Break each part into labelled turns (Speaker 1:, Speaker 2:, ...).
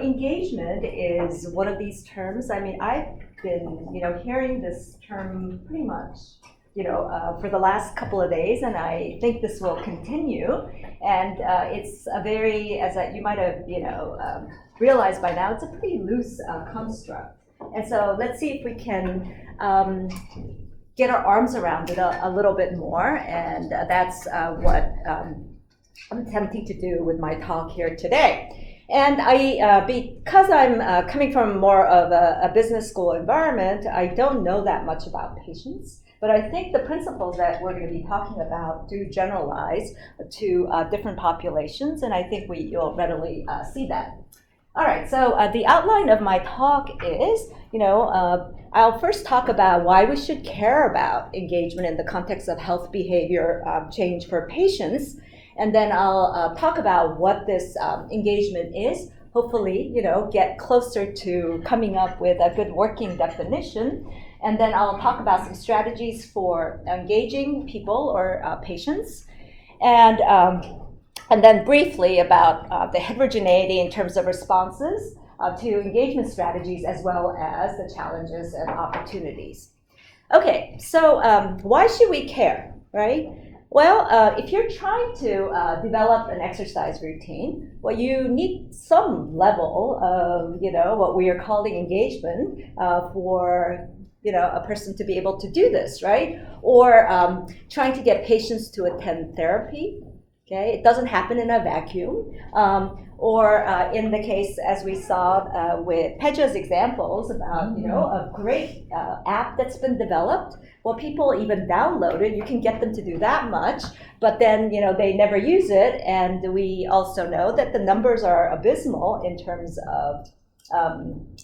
Speaker 1: engagement is one of these terms. I mean, I've been, hearing this term pretty much, for the last couple of days, and I think this will continue. And it's a very, you might have, realized by now, it's a pretty loose construct. And so let's see if we can get our arms around it a little bit more, and that's what I'm attempting to do with my talk here today. And because I'm coming from more of a business school environment, I don't know that much about patients, but I think the principles that we're going to be talking about do generalize to different populations, and I think you'll readily see that. All right, so the outline of my talk is, I'll first talk about why we should care about engagement in the context of health behavior change for patients. And then I'll talk about what this engagement is, hopefully, get closer to coming up with a good working definition. And then I'll talk about some strategies for engaging people or patients. And then briefly about the heterogeneity in terms of responses to engagement strategies, as well as the challenges and opportunities. Okay, so why should we care, right? Well, if you're trying to develop an exercise routine, well, you need some level of, what we are calling engagement for, a person to be able to do this, right? Or trying to get patients to attend therapy. Okay, it doesn't happen in a vacuum. Or in the case, as we saw with Peja's examples about, a great app that's been developed. Well, people even download it. You can get them to do that much, but then, they never use it. And we also know that the numbers are abysmal in terms of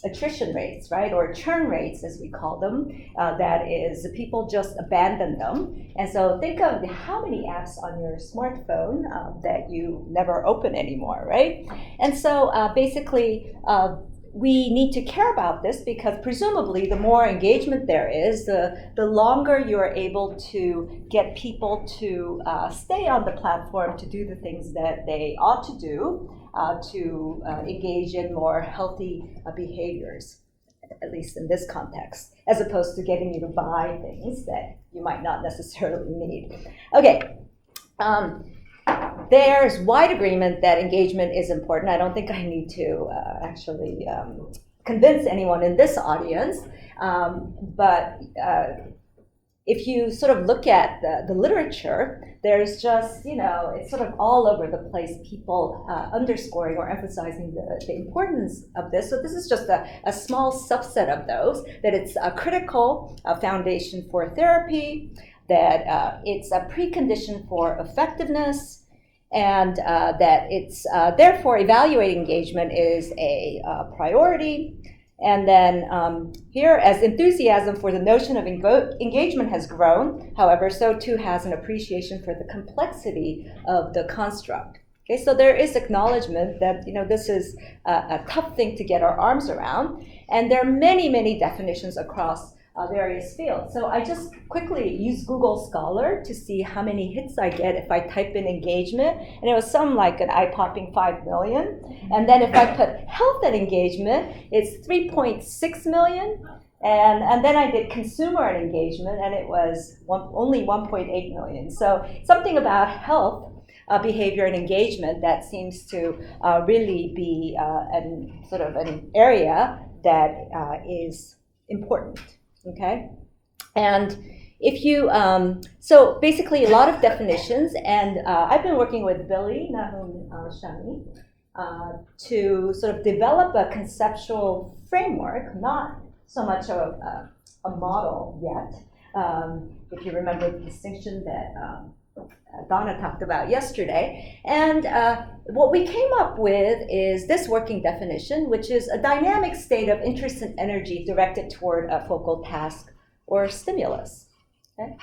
Speaker 1: attrition rates, right? Or churn rates, as we call them. That is, people just abandon them. And so think of how many apps on your smartphone that you never open anymore, right? And so basically, we need to care about this because presumably the more engagement there is, the longer you're able to get people to stay on the platform to do the things that they ought to do, to engage in more healthy behaviors, at least in this context, as opposed to getting you to buy things that you might not necessarily need. Okay. There's wide agreement that engagement is important. I don't think I need to actually convince anyone in this audience, but if you sort of look at the literature, there's just, it's sort of all over the place, people underscoring or emphasizing the importance of this. So this is just a small subset of those, that it's a critical foundation for therapy, that it's a precondition for effectiveness, and that it's therefore evaluating engagement is a priority. And then here, as enthusiasm for the notion of engagement has grown, however, so too has an appreciation for the complexity of the construct. Okay, so there is acknowledgement that this is a tough thing to get our arms around, and there are many, many definitions across various fields. So I just quickly used Google Scholar to see how many hits I get if I type in engagement, and it was some like an eye-popping 5 million. And then if I put health and engagement, it's 3.6 million. And then I did consumer and engagement, and it was only 1.8 million. So something about health behavior and engagement that seems to really be sort of an area that is important. Okay, and if you, so basically a lot of definitions, and I've been working with Billy Nahum Shani to sort of develop a conceptual framework, not so much of a model yet. If you remember the distinction that Donna talked about yesterday. And what we came up with is this working definition, which is a dynamic state of interest and energy directed toward a focal task or stimulus. Okay?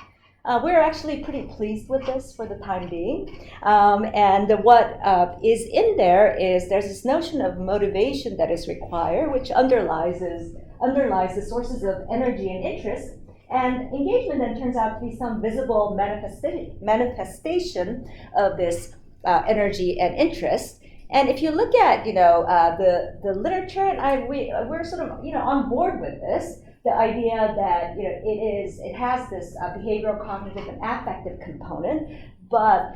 Speaker 1: We're actually pretty pleased with this for the time being. And what is in there is there's this notion of motivation that is required, which underlies the sources of energy and interest. And engagement then turns out to be some visible manifestation of this energy and interest. And if you look at, the literature, and we're sort of, on board with this, the idea that, it has this behavioral, cognitive, and affective component, but,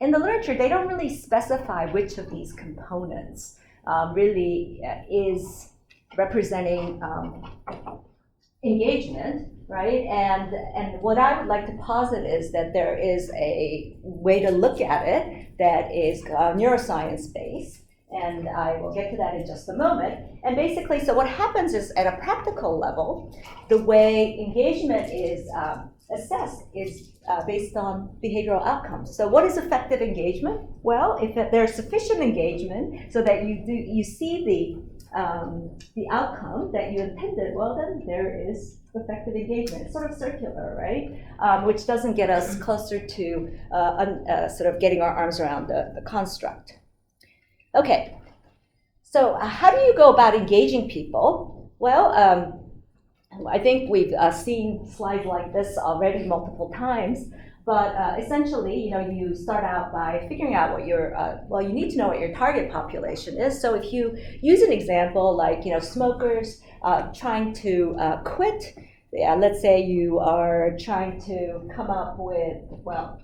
Speaker 1: in the literature, they don't really specify which of these components really is representing engagement, right? And what I would like to posit is that there is a way to look at it that is neuroscience-based, and I will get to that in just a moment. And basically, so what happens is, at a practical level, the way engagement is assessed is based on behavioral outcomes. So what is effective engagement? Well, if there's sufficient engagement so that you see the outcome that you intended, well, then there is effective engagement. It's sort of circular, right? Which doesn't get us closer to sort of getting our arms around the construct. Okay, so how do you go about engaging people? Well, I think we've seen slides like this already multiple times, but essentially, you start out by figuring out what you need to know what your target population is. So if you use an example like, smokers trying to quit, let's say you are trying to come up with,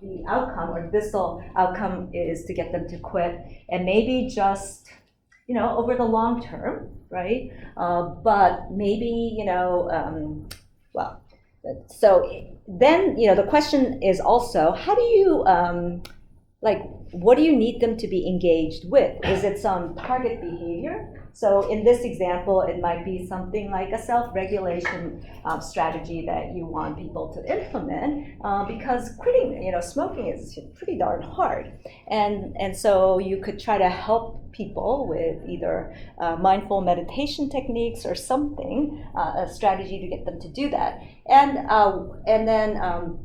Speaker 1: the outcome or distal outcome is to get them to quit, and maybe just, over the long term, right? But maybe, so then, the question is also, how do you, what do you need them to be engaged with? Is it some target behavior? So in this example, it might be something like a self-regulation strategy that you want people to implement, because quitting, smoking is pretty darn hard. And so you could try to help people with either mindful meditation techniques or something, a strategy to get them to do that. And then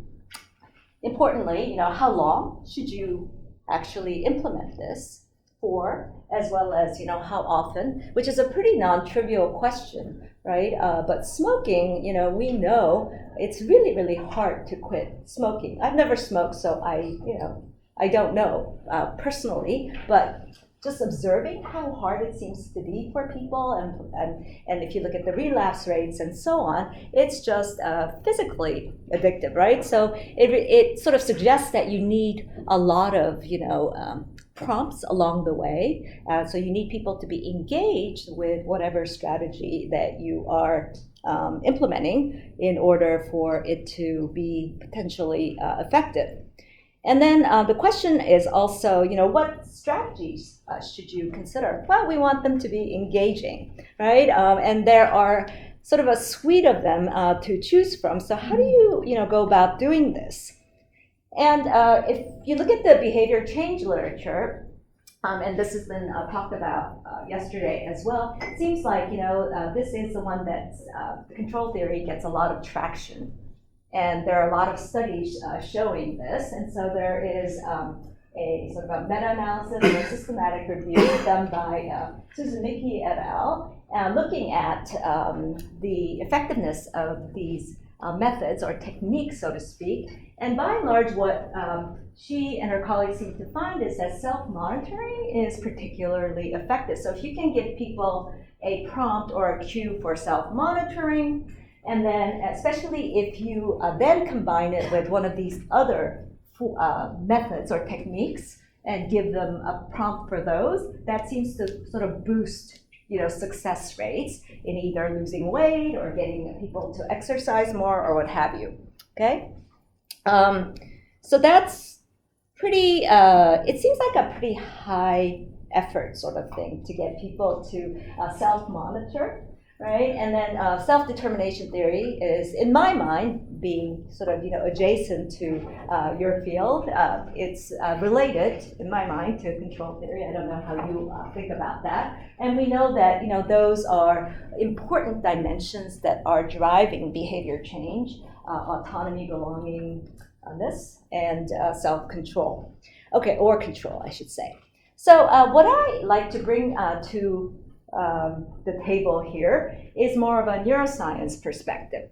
Speaker 1: importantly, how long should you actually implement this for, as well as, how often, which is a pretty non-trivial question, right? But smoking, we know it's really, really hard to quit smoking. I've never smoked, so I don't know personally, but just observing how hard it seems to be for people, and if you look at the relapse rates and so on, it's just physically addictive, right? So it sort of suggests that you need a lot of, prompts along the way. So you need people to be engaged with whatever strategy that you are implementing in order for it to be potentially effective. And then the question is also, what strategies should you consider? Well, we want them to be engaging, right? And there are sort of a suite of them to choose from. So how do you, go about doing this? And if you look at the behavior change literature, and this has been talked about yesterday as well, it seems like, this is the one that's, the control theory gets a lot of traction. And there are a lot of studies showing this. And so there is a sort of a meta-analysis or systematic review done by Susan Mickey et al., looking at the effectiveness of these methods or techniques, so to speak. And by and large, what she and her colleagues seem to find is that self-monitoring is particularly effective. So if you can give people a prompt or a cue for self-monitoring, and then especially if you then combine it with one of these other methods or techniques and give them a prompt for those, that seems to sort of boost success rates in either losing weight or getting people to exercise more or what have you, okay? So that's pretty, it seems like a pretty high effort sort of thing to get people to self-monitor, right? And then self-determination theory is, in my mind, being sort of adjacent to your field. It's related, in my mind, to control theory. I don't know how you think about that. And we know that those are important dimensions that are driving behavior change: autonomy, belongingness, and self-control. Okay, or control, I should say. So what I like to bring to the table here is more of a neuroscience perspective.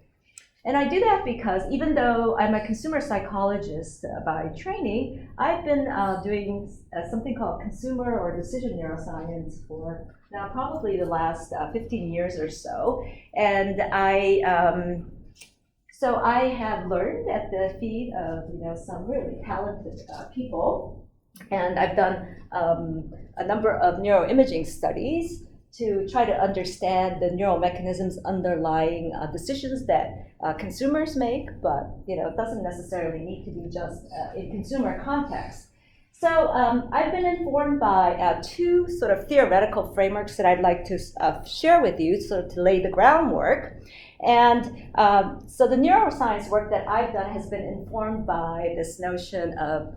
Speaker 1: And I do that because even though I'm a consumer psychologist by training, I've been doing something called consumer or decision neuroscience for now probably the last 15 years or so. And so I have learned at the feet of some really talented people, and I've done a number of neuroimaging studies to try to understand the neural mechanisms underlying decisions that consumers make, but it doesn't necessarily need to be just in consumer context. So I've been informed by two sort of theoretical frameworks that I'd like to share with you, sort of to lay the groundwork. And so the neuroscience work that I've done has been informed by this notion of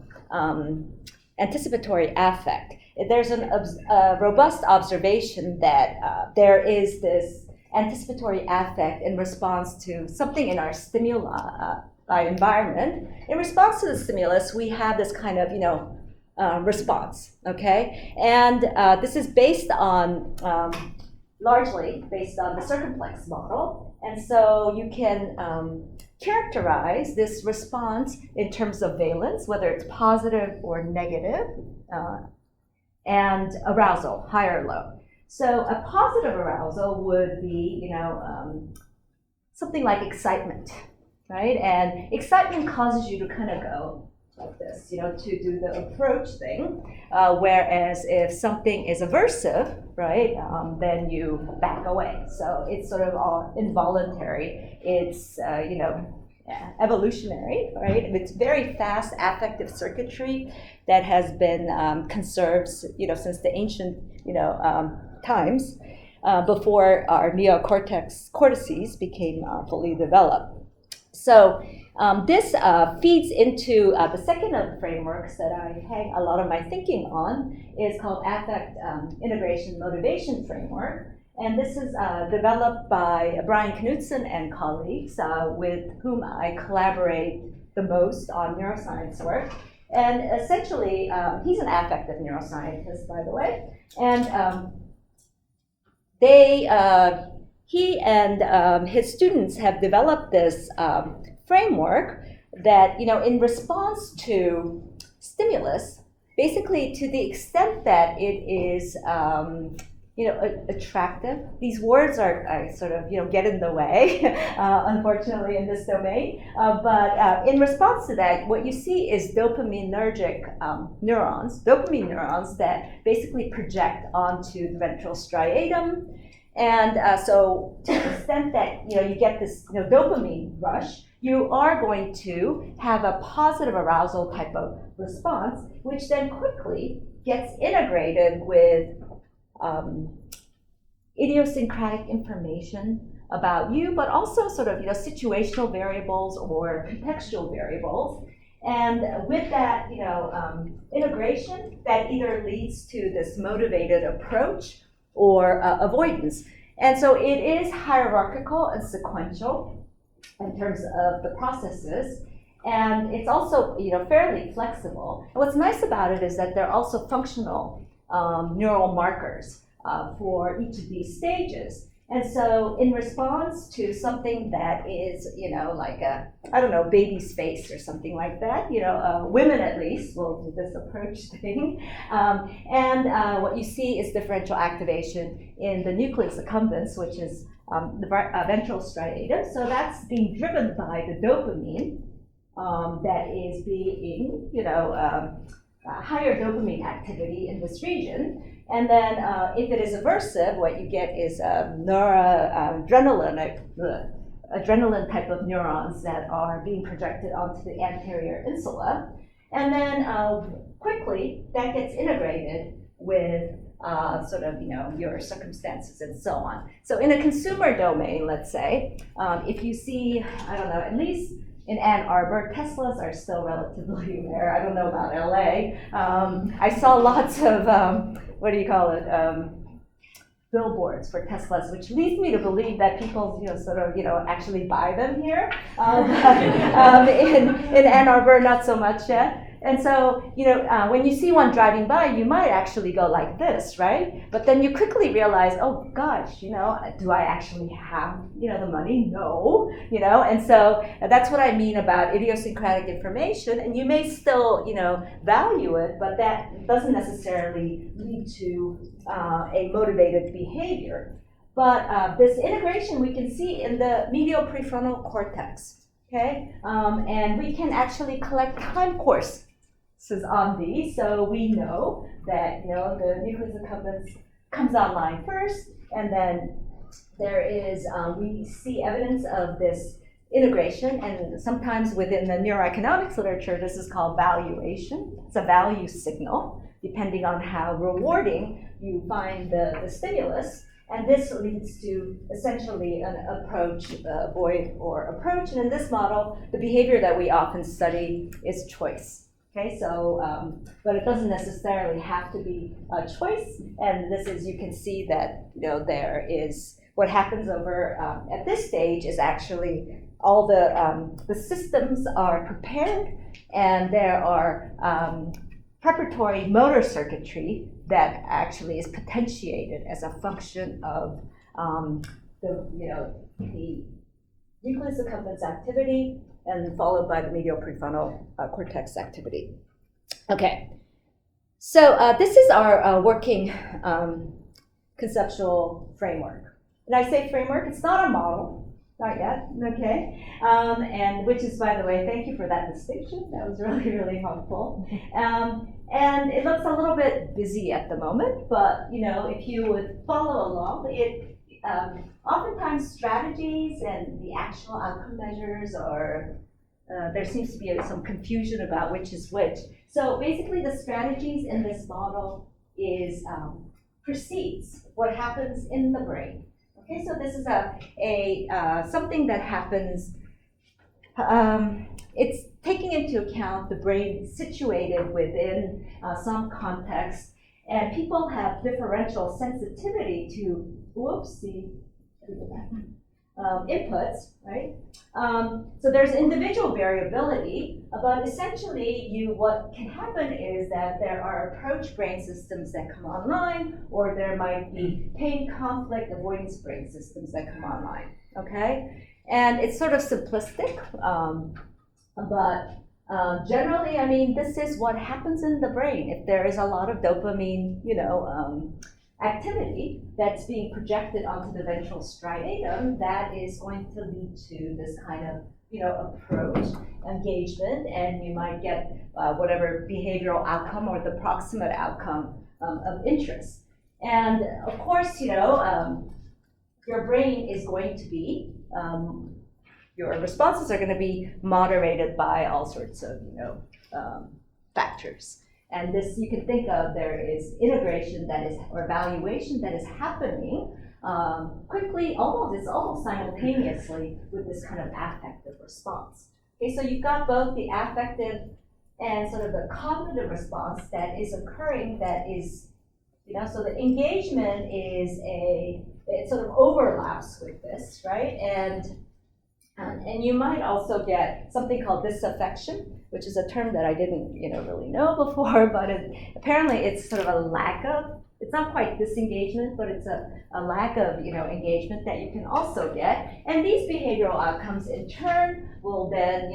Speaker 1: anticipatory affect. There's a robust observation that there is this anticipatory affect in response to something in our stimuli environment. In response to the stimulus, we have this kind of response, okay? And this is based on, largely based on the circumplex model. And so you can characterize this response in terms of valence, whether it's positive or negative, and arousal, high or low. So a positive arousal would be, something like excitement, right? And excitement causes you to kind of go like this, to do the approach thing. Whereas if something is aversive, right, then you back away. So it's sort of all involuntary. It's, evolutionary, right? It's very fast affective circuitry that has been conserved, since the ancient, times before our neocortex cortices became fully developed. So this feeds into the second of the frameworks that I hang a lot of my thinking on, is called affect integration motivation framework. And this is developed by Brian Knudsen and colleagues with whom I collaborate the most on neuroscience work. And essentially, he's an affective neuroscientist, by the way. And he and his students have developed this framework that, in response to stimulus, basically to the extent that it is attractive. These words are sort of, get in the way, unfortunately, in this domain. But in response to that, what you see is dopaminergic neurons that basically project onto the ventral striatum. And so to the extent that, you get this dopamine rush, you are going to have a positive arousal type of response, which then quickly gets integrated with idiosyncratic information about you, but also sort of situational variables or contextual variables. And with that integration, that either leads to this motivated approach or avoidance. And so it is hierarchical and sequential in terms of the processes. And it's also fairly flexible. And what's nice about it is that they're also functional neural markers for each of these stages. And so in response to something that is, like baby's face or something like that, women at least will do this approach thing. And what you see is differential activation in the nucleus accumbens, which is the ventral striatum. So that's being driven by the dopamine that is being, higher dopamine activity in this region. And then if it is aversive, what you get is adrenaline type of neurons that are being projected onto the anterior insula. And then quickly that gets integrated with your circumstances and so on. So in a consumer domain, let's say, if you see, at least in Ann Arbor, Teslas are still relatively rare. I don't know about LA. I saw lots of, billboards for Teslas, which leads me to believe that people, actually buy them here. In Ann Arbor, not so much yet. And so, when you see one driving by, you might actually go like this, right? But then you quickly realize, oh gosh, do I actually have, the money? No, and so that's what I mean about idiosyncratic information. And you may still, value it, but that doesn't necessarily lead to a motivated behavior. But this integration we can see in the medial prefrontal cortex. Okay, and we can actually collect time courses on these, so we know that the nucleus accumbens comes online first, and then there is we see evidence of this integration, and sometimes within the neuroeconomics literature, this is called valuation. It's a value signal, depending on how rewarding you find the stimulus. And this leads to essentially an approach, avoid or approach. And in this model, the behavior that we often study is choice. Okay, so, but it doesn't necessarily have to be a choice. And this is, you can see that, there is, what happens over at this stage is actually all the systems are prepared, and there are preparatory motor circuitry that actually is potentiated as a function of the nucleus accumbens activity, and followed by the medial prefrontal cortex activity. Okay, so this is our working conceptual framework. And I say framework, it's not a model, not yet, okay? And which is, by the way, thank you for that distinction. That was really, really helpful. And it looks a little bit busy at the moment, but if you would follow along, it oftentimes strategies and the actual outcome measures are, there seems to be some confusion about which is which. So basically the strategies in this model is precedes what happens in the brain. Okay, so this is something that happens, it's taking into account the brain situated within some context, and people have differential sensitivity to, inputs, right? So there's individual variability, but essentially what can happen is that there are approach brain systems that come online, or there might be pain, conflict, avoidance brain systems that come online, okay? And it's sort of simplistic, but generally, I mean, this is what happens in the brain. If there is a lot of dopamine, activity that's being projected onto the ventral striatum, that is going to lead to this kind of, approach, engagement, and you might get whatever behavioral outcome or the proximate outcome of interest. And of course, your brain is going to be, your responses are going to be moderated by all sorts of, factors. And this, you can think of, there is integration that is, or evaluation that is happening quickly, it's almost simultaneously with this kind of affective response. Okay, so you've got both the affective and sort of the cognitive response that is occurring, that is, so the engagement is it sort of overlaps with this, right? And you might also get something called disaffection, which is a term that I didn't really know before, but apparently it's sort of a lack of, it's not quite disengagement, but it's a lack of engagement that you can also get. And these behavioral outcomes in turn will then,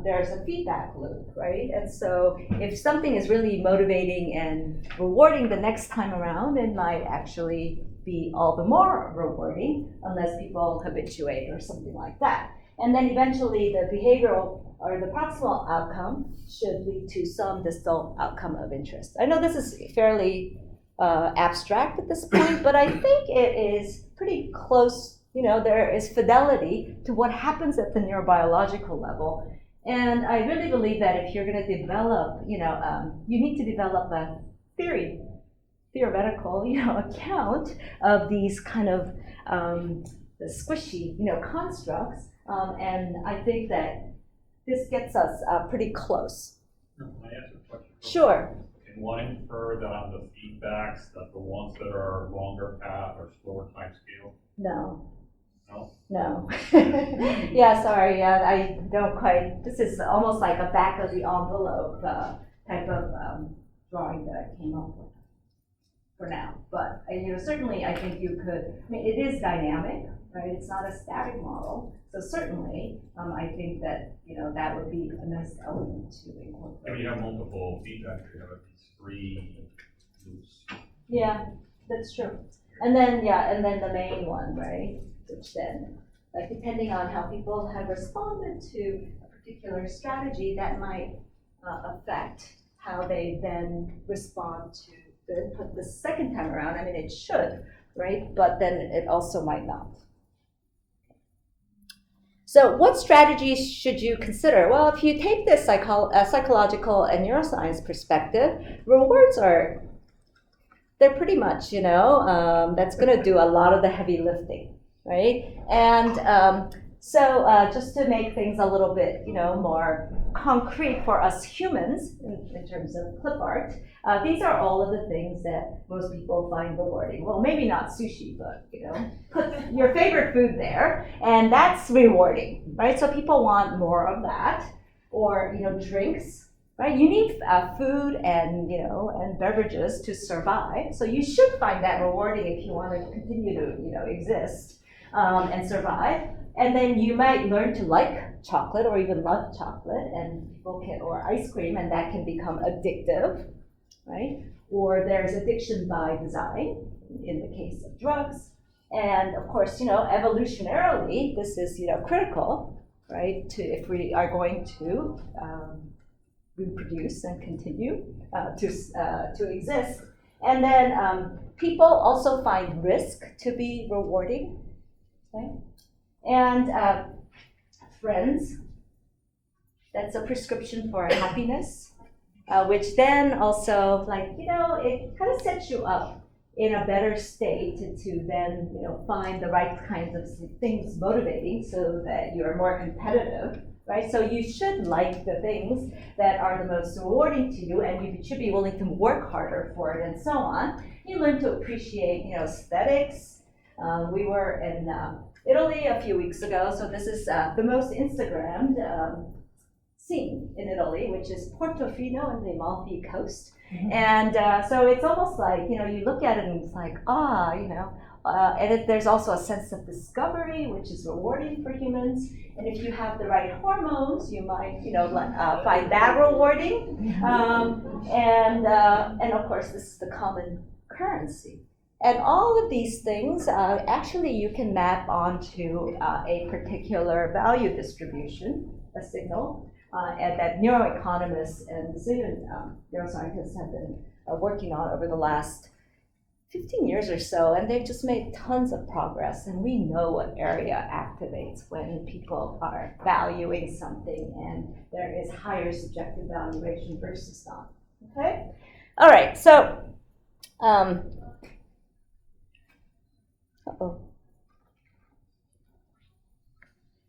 Speaker 1: there's a feedback loop, right? And so if something is really motivating and rewarding the next time around, it might actually be all the more rewarding unless people habituate or something like that. And then eventually the behavioral or the proximal outcome should lead to some distal outcome of interest. I know this is fairly abstract at this point, but I think it is pretty close. There is fidelity to what happens at the neurobiological level. And I really believe that if you're going to develop, you need to develop a theoretical, account of these kind of the squishy, constructs. And I think that this gets us pretty close.
Speaker 2: Can I ask a question?
Speaker 1: Sure.
Speaker 2: Can one infer that on the feedbacks that the ones that are longer path or slower time scale?
Speaker 1: No.
Speaker 2: No?
Speaker 1: No. Yeah, sorry, I don't quite, this is almost like a back of the envelope type of drawing that I came up with for now. But, certainly I think you could, it is dynamic, right? It's not a static model. So certainly, I think that, that would be a nice element to incorporate.
Speaker 2: If you have multiple feedback, you have at least 3 loops.
Speaker 1: Yeah, that's true. And then the main one, right? Which then, like, depending on how people have responded to a particular strategy, that might affect how they then respond to the input the second time around. I mean, it should, right? But then it also might not. So what strategies should you consider? Well, if you take this psychological and neuroscience perspective, rewards they're pretty much, that's going to do a lot of the heavy lifting, right? And so just to make things a little bit, more concrete for us humans in terms of clip art, these are all of the things that most people find rewarding. Well, maybe not sushi, but, put your favorite food there, and that's rewarding, right? So people want more of that, or, drinks. Right, you need food and and beverages to survive. So you should find that rewarding if you want to continue to exist and survive. And then you might learn to like chocolate or even love chocolate, and or ice cream, and that can become addictive, right? Or there's addiction by design in the case of drugs. And of course, evolutionarily, this is critical, right? If we are going to reproduce and continue to exist. And then people also find risk to be rewarding, okay? And friends, that's a prescription for happiness, which then also, it kind of sets you up in a better state to then, find the right kinds of things motivating so that you're more competitive. Right, so you should like the things that are the most rewarding to you, and you should be willing to work harder for it, and so on. You learn to appreciate, aesthetics. We were in Italy a few weeks ago, so this is the most Instagrammed scene in Italy, which is Portofino on the Amalfi Coast. Mm-hmm. And so it's almost like, you look at it and it's like, and there's also a sense of discovery, which is rewarding for humans. And if you have the right hormones, you might, find that rewarding. And of course, this is the common currency. And all of these things, actually, you can map onto a particular value distribution, a signal, and that neuroeconomists and Brazilian neuroscientists have been working on over the last 15 years or so, and they've just made tons of progress, and we know what area activates when people are valuing something and there is higher subjective valuation versus not, okay? All right, so,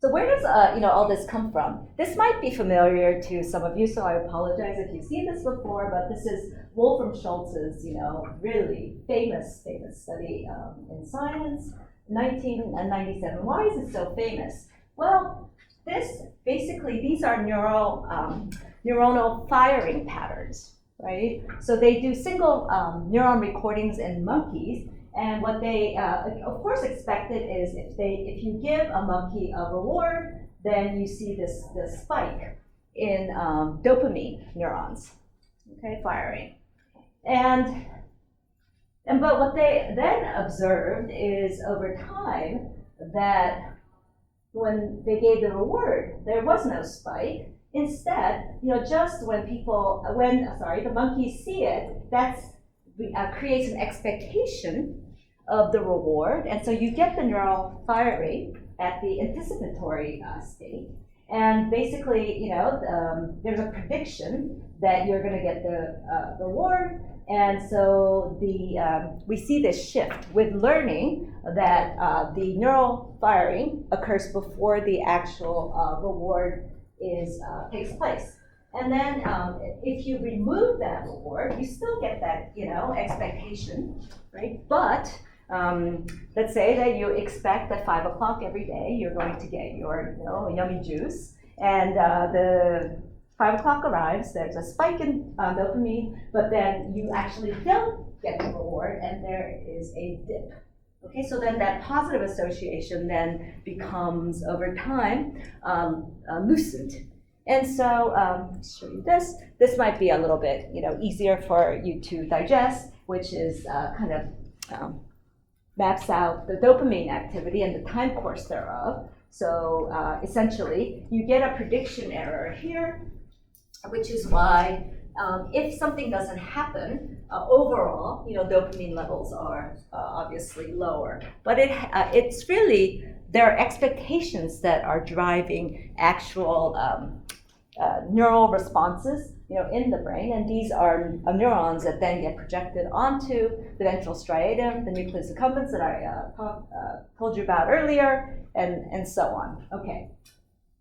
Speaker 1: So where does all this come from? This might be familiar to some of you, so I apologize if you've seen this before, but this is Wolfram Schultz's, really famous study in Science, 1997. Why is it so famous? Well, these are neuronal firing patterns, right? So they do single neuron recordings in monkeys. And what they, of course, expected is if you give a monkey a reward, then you see this spike in dopamine neurons, okay, firing. But what they then observed is over time that when they gave the reward, there was no spike. Instead, just when the monkeys see it, that's creates an expectation of the reward, and so you get the neural firing at the anticipatory state, and basically, there's a prediction that you're going to get the reward, and so we see this shift with learning that the neural firing occurs before the actual reward takes place. And then if you remove that reward, you still get that, expectation, right? But Let's say that you expect at 5 o'clock every day you're going to get your yummy juice, and the 5 o'clock arrives, there's a spike in dopamine, but then you actually don't get the reward, and there is a dip. Okay, so then that positive association then becomes, over time, loosened. And so, I'll show you this. This might be a little bit, easier for you to digest, which is kind of maps out the dopamine activity and the time course thereof. So essentially, you get a prediction error here, which is why if something doesn't happen, overall, dopamine levels are obviously lower. But it's really, there are expectations that are driving actual neural responses, in the brain, and these are neurons that then get projected onto the ventral striatum, the nucleus accumbens that I told you about earlier, and so on. Okay,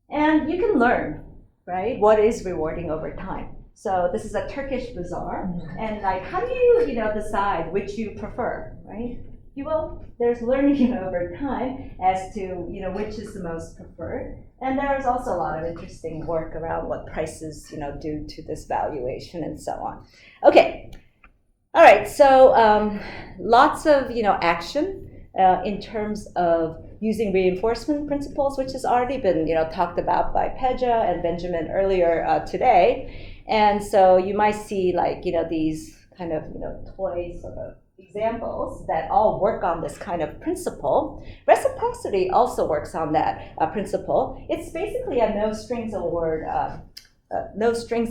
Speaker 1: and you can learn, right, what is rewarding over time. So this is a Turkish bazaar, and like, how do you, decide which you prefer, right? There's learning over time as to, which is the most preferred. And there's also a lot of interesting work around what prices, do to this valuation and so on. Okay, all right, so lots of, action in terms of using reinforcement principles, which has already been, talked about by Peja and Benjamin earlier today. And so you might see like, these kind of, toy sort of examples that all work on this kind of principle. Reciprocity also works on that principle. It's basically a no strings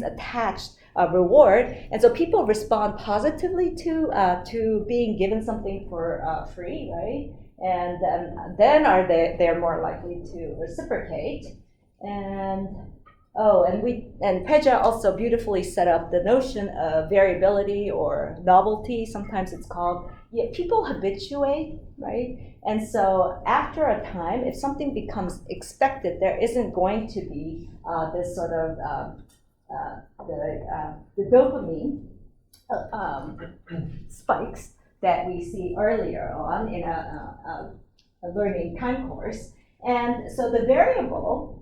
Speaker 1: attached reward, and so people respond positively to being given something for free, right? And then they're more likely to reciprocate. And Peja also beautifully set up the notion of variability or novelty, sometimes it's called. Yeah, people habituate, right? And so after a time, if something becomes expected, there isn't going to be this sort of the dopamine spikes that we see earlier on in a learning time course. And so the variable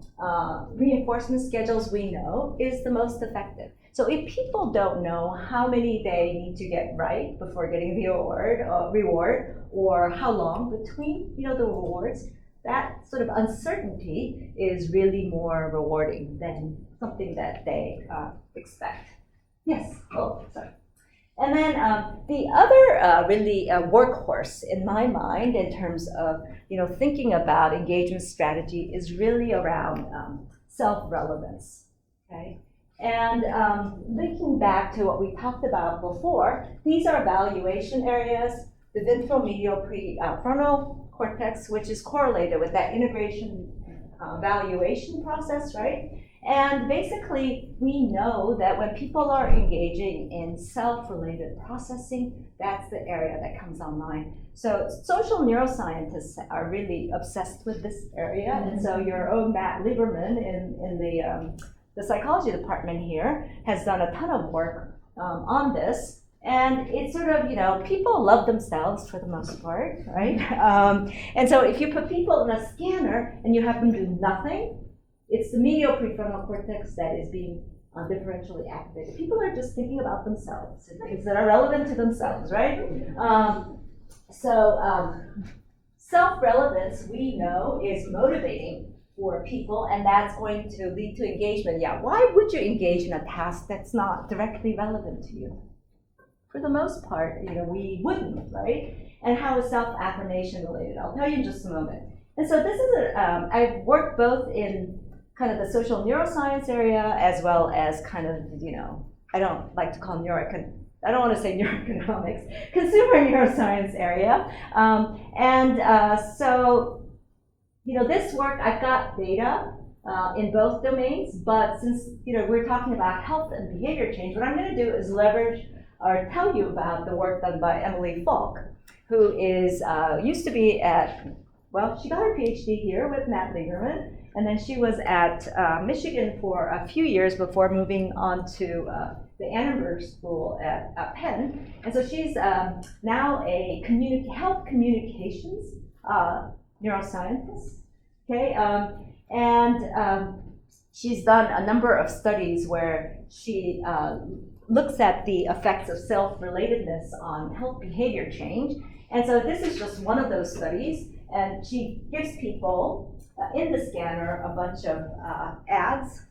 Speaker 1: reinforcement schedules we know is the most effective. So if people don't know how many they need to get right before getting the reward, or how long between the rewards, that sort of uncertainty is really more rewarding than something that they expect. Yes. Oh, sorry. And then the other really workhorse in my mind in terms of thinking about engagement strategy is really around self-relevance. Okay, and linking back to what we talked about before, these are evaluation areas. The ventromedial prefrontal cortex, which is correlated with that integration valuation process, right? And basically, we know that when people are engaging in self-related processing, that's the area that comes online. So social neuroscientists are really obsessed with this area. And so your own Matt Lieberman in the psychology department here has done a ton of work on this. And it's sort of, people love themselves for the most part, right? And so if you put people in a scanner and you have them do nothing, it's the medial prefrontal cortex that is being differentially activated. People are just thinking about themselves and things that are relevant to themselves, right? Self-relevance, we know, is motivating for people, and that's going to lead to engagement. Yeah, why would you engage in a task that's not directly relevant to you? For the most part, we wouldn't, right? And how is self-affirmation related? I'll tell you in just a moment. And so this is I've worked both in kind of the social neuroscience area as well as kind of, I don't like to call I don't want to say neuroeconomics, consumer neuroscience area. So this work, I've got data in both domains, but since, we're talking about health and behavior change, what I'm going to do is leverage or tell you about the work done by Emily Falk, who is used to be at, she got her PhD here with Matt Lieberman, And then she was at Michigan for a few years before moving on to the Annenberg School at Penn. And so she's now a health communications neuroscientist. Okay, and she's done a number of studies where she looks at the effects of self-relatedness on health behavior change. And so this is just one of those studies, and she gives people in the scanner a bunch of ads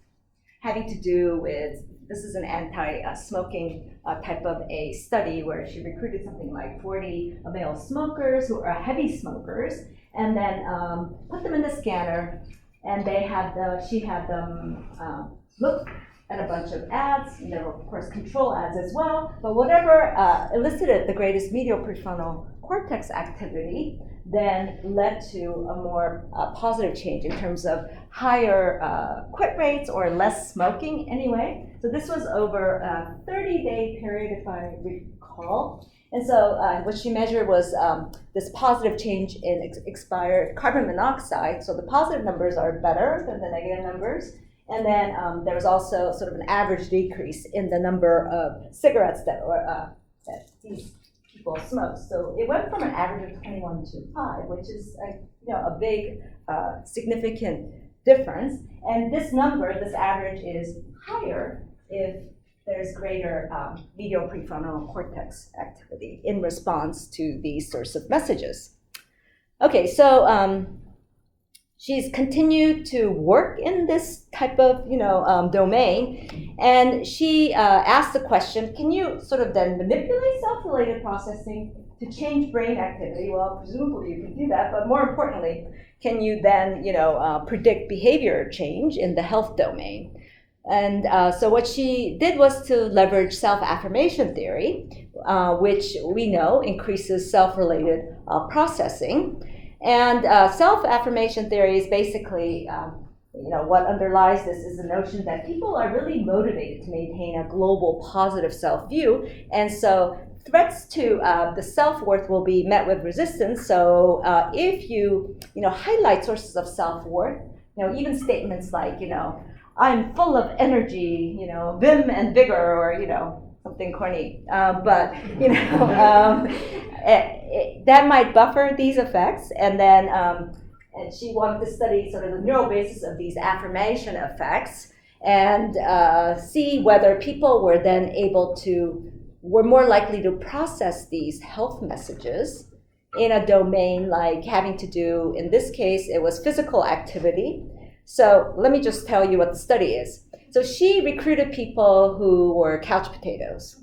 Speaker 1: having to do with, this is an anti-smoking type of a study where she recruited something like 40 male smokers who are heavy smokers, and then put them in the scanner, and she had them look at a bunch of ads, and there were of course control ads as well, but whatever elicited the greatest medial prefrontal cortex activity then led to a more positive change in terms of higher quit rates or less smoking anyway. So this was over a 30-day period, if I recall. And so what she measured was this positive change in expired carbon monoxide. So the positive numbers are better than the negative numbers. And then there was also sort of an average decrease in the number of cigarettes that these people smoked. So it went from an average of 21 to 5, which is a big significant difference. And this number, this average, is higher if there's greater medial prefrontal cortex activity in response to these sorts of messages. Okay, so she's continued to work in this type of domain, and she asked the question, can you sort of then manipulate self-related processing to change brain activity? Well, presumably you can do that, but more importantly, can you then predict behavior change in the health domain? And so what she did was to leverage self-affirmation theory, which we know increases self-related processing. And self-affirmation theory is basically, what underlies this is the notion that people are really motivated to maintain a global positive self-view. And so threats to the self-worth will be met with resistance. So if you, highlight sources of self-worth, even statements like, I'm full of energy, vim and vigor, or, something corny. But that might buffer these effects. And then and she wanted to study sort of the neural basis of these affirmation effects and see whether people were then were more likely to process these health messages in a domain like having to do, in this case, it was physical activity. So let me just tell you what the study is. So she recruited people who were couch potatoes,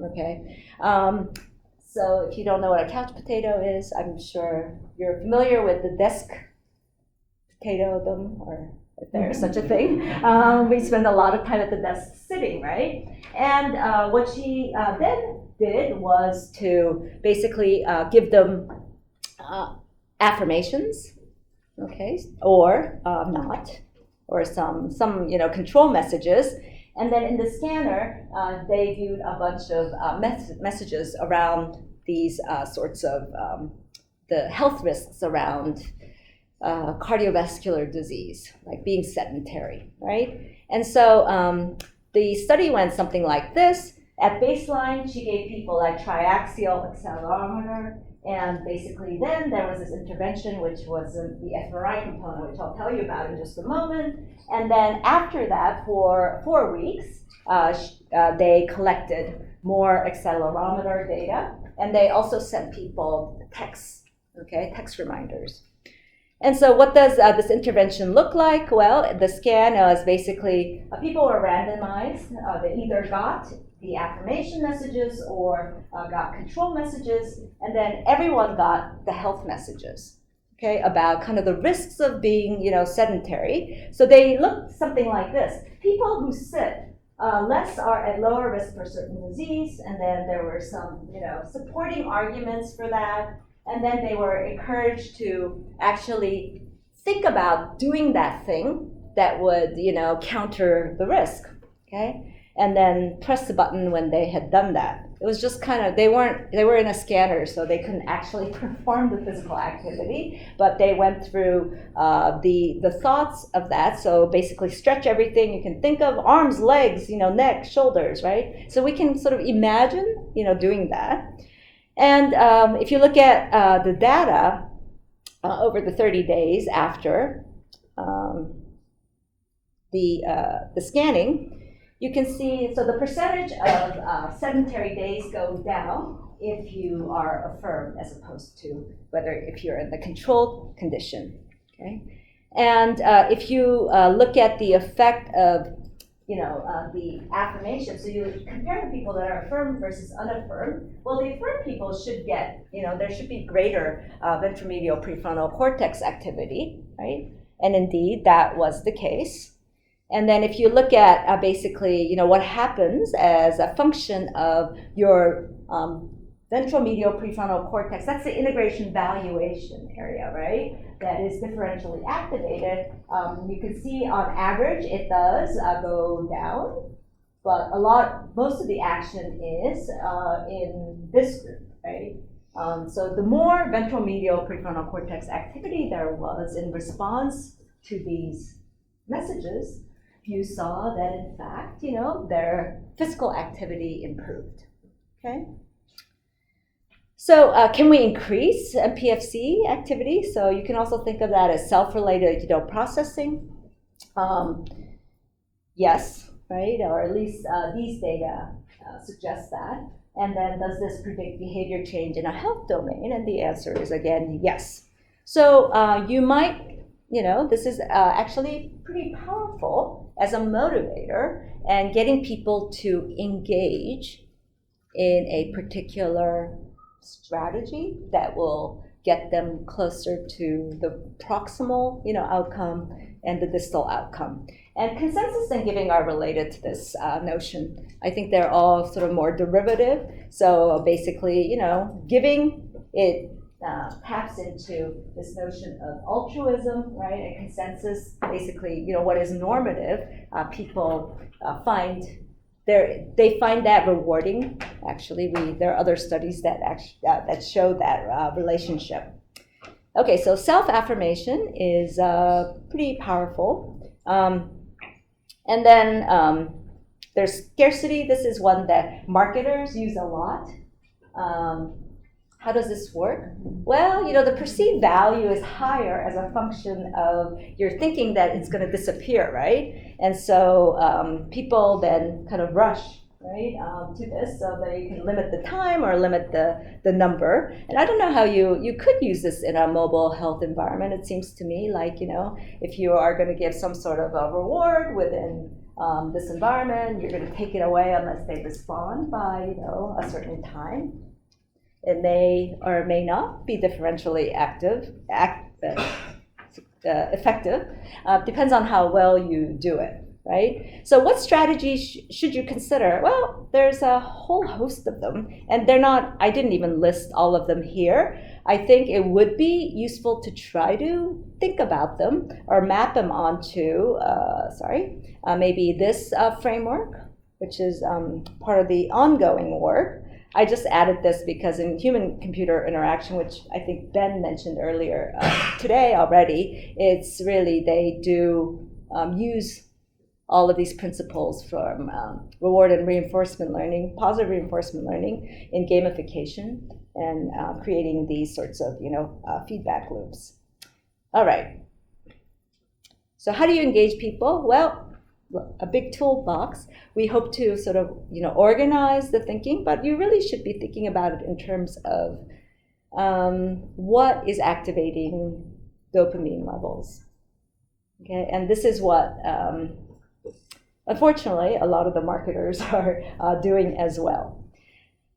Speaker 1: okay? So if you don't know what a couch potato is, I'm sure you're familiar with the desk potato-dom, or if there's such a thing. We spend a lot of time at the desk sitting, right? And what she then did was to basically give them affirmations, okay, or not, or some control messages. And then in the scanner, they viewed a bunch of messages around these sorts of the health risks around cardiovascular disease, like being sedentary, right? And so the study went something like this. At baseline, she gave people a triaxial accelerometer, and basically then there was this intervention, which was the fMRI component, which I'll tell you about in just a moment. And then after that, for 4 weeks, they collected more accelerometer data, and they also sent people text reminders. And so what does this intervention look like? Well, the scan is basically, people were randomized. They either got the affirmation messages or got control messages, and then everyone got the health messages, okay, about kind of the risks of being, sedentary. So they looked something like this. People who sit less are at lower risk for certain disease, and then there were some, supporting arguments for that. And then they were encouraged to actually think about doing that thing that would, counter the risk, okay? And then press the button when they had done that. It was just kind of, they were in a scanner, so they couldn't actually perform the physical activity, but they went through the thoughts of that. So basically stretch everything you can think of, arms, legs, neck, shoulders, right? So we can sort of imagine, doing that. And if you look at the data over the 30 days after the scanning, you can see, so the percentage of sedentary days go down if you are affirmed as opposed to if you're in the controlled condition, okay? And if you look at the effect of, the affirmation, so you compare the people that are affirmed versus unaffirmed, well, the affirmed people should get, there should be greater ventromedial prefrontal cortex activity, right? And indeed, that was the case. And then if you look at basically, what happens as a function of your ventromedial prefrontal cortex, that's the integration valuation area, right? That is differentially activated. You can see on average it does go down, but most of the action is in this group, right? So the more ventromedial prefrontal cortex activity there was in response to these messages, you saw that in fact, their physical activity improved, okay? So can we increase PFC activity? So you can also think of that as self-related, processing. Yes, right, or at least these data suggest that. And then does this predict behavior change in a health domain? And the answer is again, yes. So you might, this is actually pretty powerful as a motivator and getting people to engage in a particular strategy that will get them closer to the proximal, outcome and the distal outcome. And consensus and giving are related to this notion. I think they're all sort of more derivative. So basically, giving, it taps into this notion of altruism, right? And consensus, basically, what is normative, people find they find that rewarding. Actually, there are other studies that that show that relationship. Okay, so self-affirmation is pretty powerful. And then there's scarcity. This is one that marketers use a lot. How does this work? Well, the perceived value is higher as a function of your thinking that it's going to disappear, right? And so people then kind of rush, right, to this so that you can limit the time or limit the number. And I don't know how you could use this in a mobile health environment. It seems to me like, if you are going to give some sort of a reward within this environment, you're going to take it away unless they respond by, a certain time. It may or may not be differentially effective. Depends on how well you do it, right? So what strategies should you consider? Well, there's a whole host of them, and I didn't even list all of them here. I think it would be useful to try to think about them or map them onto, maybe this framework, which is part of the ongoing work. I just added this because in human-computer interaction, which I think Ben mentioned earlier today already, it's really, they do use all of these principles from reward and reinforcement learning, positive reinforcement learning in gamification and creating these sorts of, feedback loops. All right. So how do you engage people? Well, a big toolbox. We hope to sort of, organize the thinking, but you really should be thinking about it in terms of what is activating dopamine levels. Okay, and this is what, unfortunately, a lot of the marketers are doing as well.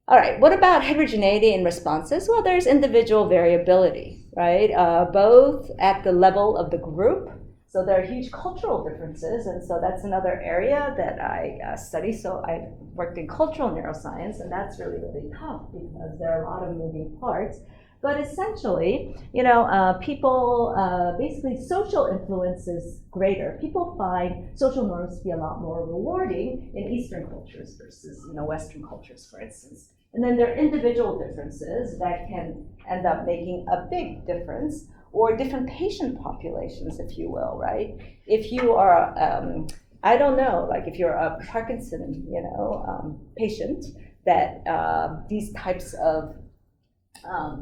Speaker 1: All right, what about heterogeneity in responses? Well, there's individual variability, right? Both at the level of the group. So there are huge cultural differences, and so that's another area that I study. So I worked in cultural neuroscience, and that's really, really tough because there are a lot of moving parts. But essentially, people, basically social influence is greater. People find social norms to be a lot more rewarding in Eastern cultures versus, Western cultures, for instance. And then there are individual differences that can end up making a big difference, or different patient populations, if you will, right? If you are, I don't know, like if you're a Parkinson, patient, that these types of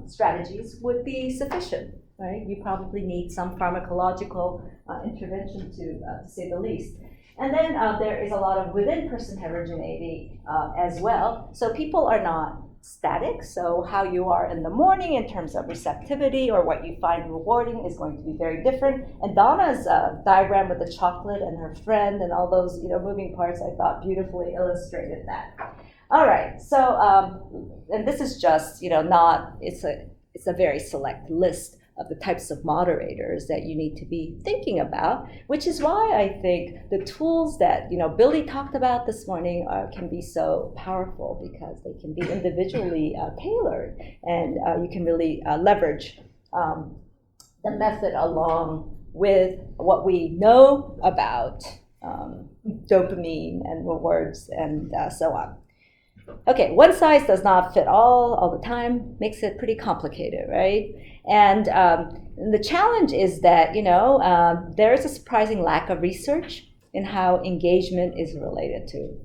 Speaker 1: strategies would be sufficient, right? You probably need some pharmacological intervention to say the least. And then there is a lot of within-person heterogeneity as well. So people are not static. So how you are in the morning in terms of receptivity or what you find rewarding is going to be very different. And Donna's diagram with the chocolate and her friend and all those moving parts, I thought beautifully illustrated that. All right, so and this is just it's a very select list of the types of moderators that you need to be thinking about, which is why I think the tools that Billy talked about this morning can be so powerful, because they can be individually tailored, and you can really leverage the method along with what we know about dopamine and rewards and so on. Okay, one size does not fit all the time, makes it pretty complicated, right? And the challenge is that, there is a surprising lack of research in how engagement is related to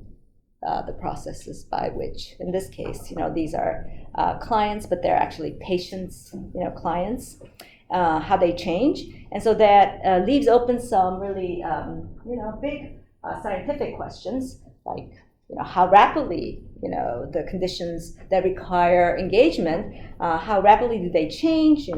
Speaker 1: the processes by which, in this case, these are clients, but they're actually patients, clients, how they change. And so that leaves open some really, big scientific questions, like, how rapidly, the conditions that require engagement, how rapidly do they change?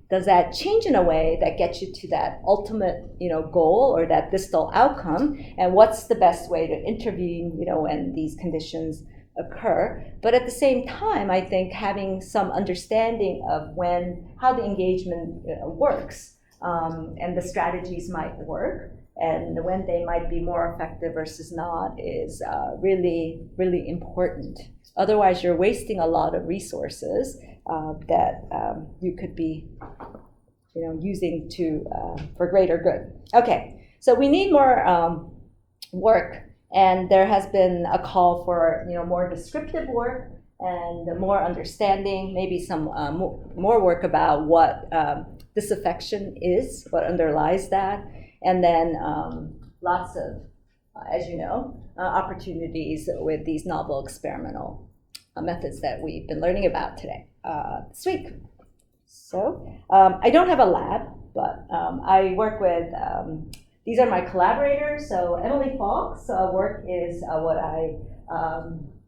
Speaker 1: Does that change in a way that gets you to that ultimate, goal or that distal outcome? And what's the best way to intervene, when these conditions occur? But at the same time, I think having some understanding of how the engagement works and the strategies might work, and when they might be more effective versus not is really, really important. Otherwise, you're wasting a lot of resources that you could be, using for greater good. Okay, so we need more work, and there has been a call for more descriptive work and more understanding, maybe some more work about what disaffection is, what underlies that. And then lots of, as you know, opportunities with these novel experimental methods that we've been learning about today, this week. So I don't have a lab, but I work with, these are my collaborators. So Emily Falk's work is what I